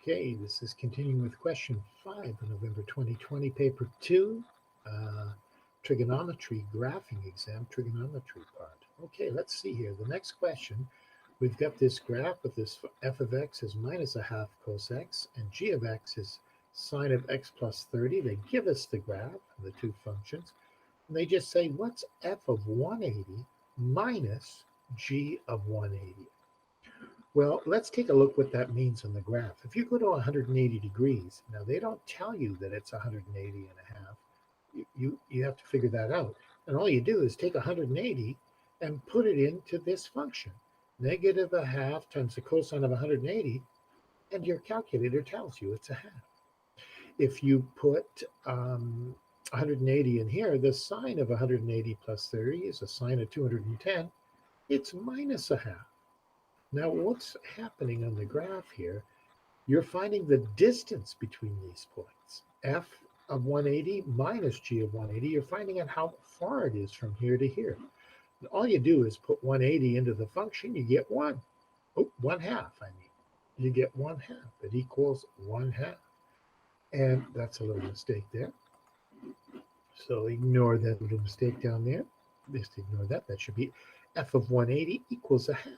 Okay, this is continuing with question 5 of November 2020, paper 2, trigonometry graphing exam, trigonometry part. Okay, let's see here. The next question, we've got this graph with this f of x is minus a half cos x and g of x is sine of x plus 30. They give us the graph, the two functions, and they just say, what's f of 180 minus g of 180? Well, let's take a look what that means on the graph. If you go to 180 degrees, now they don't tell you that it's 180 and a half. You have to figure that out. And all you do is take 180 and put it into this function. Negative a half times the cosine of 180, and your calculator tells you it's a half. If you put 180 in here, the sine of 180 plus 30 is a sine of 210. It's minus a half. Now, what's happening on the graph here, you're finding the distance between these points. F of 180 minus g of 180, you're finding out how far it is from here to here. And all you do is put 180 into the function, you get 1. Oh, 1/2, I mean. You get 1/2. It equals 1/2. And that's a little mistake there. So ignore that little mistake down there. Just ignore that. That should be f of 180 equals a half.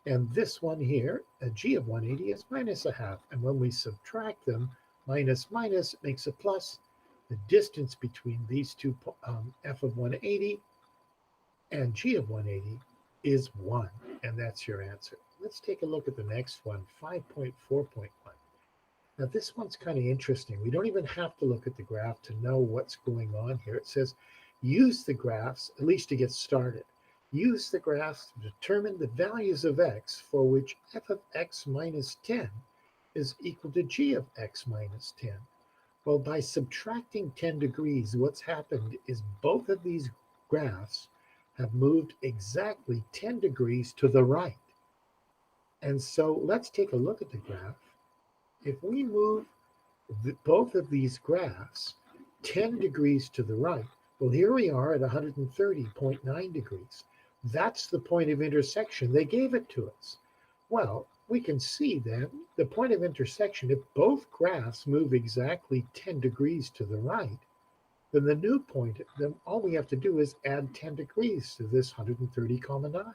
And this one here, a g of 180 is minus a half. And when we subtract them, minus minus makes a plus. The distance between these two, f of 180 and g of 180 is 1. And that's your answer. Let's take a look at the next one, 5.4.1. Now this one's kind of interesting. We don't even have to look at the graph to know what's going on here. It says, use the graphs, at least to get started. Use the graphs to determine the values of x for which f of x minus 10 is equal to g of x minus 10. Well, by subtracting 10 degrees, what's happened is both of these graphs have moved exactly 10 degrees to the right. And so let's take a look at the graph. If we move both of these graphs 10 degrees to the right, well, here we are at 130.9 degrees. That's the point of intersection. They gave it to us. Well, we can see then the point of intersection, if both graphs move exactly 10 degrees to the right, then the new point, then all we have to do is add 10 degrees to this 130,9.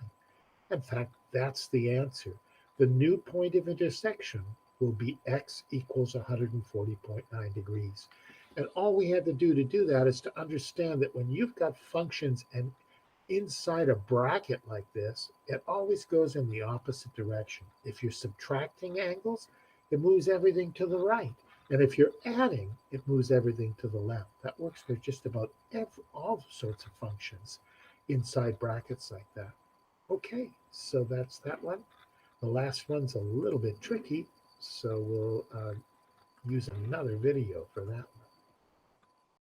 In fact, that's the answer. The new point of intersection will be x equals 140.9 degrees. And all we had to do that is to understand that when you've got functions and inside a bracket like this, it always goes in the opposite direction. If you're subtracting angles, it moves everything to the right. And if you're adding, it moves everything to the left. That works for just about all sorts of functions inside brackets like that. Okay, so that's that one. The last one's a little bit tricky, so we'll use another video for that one.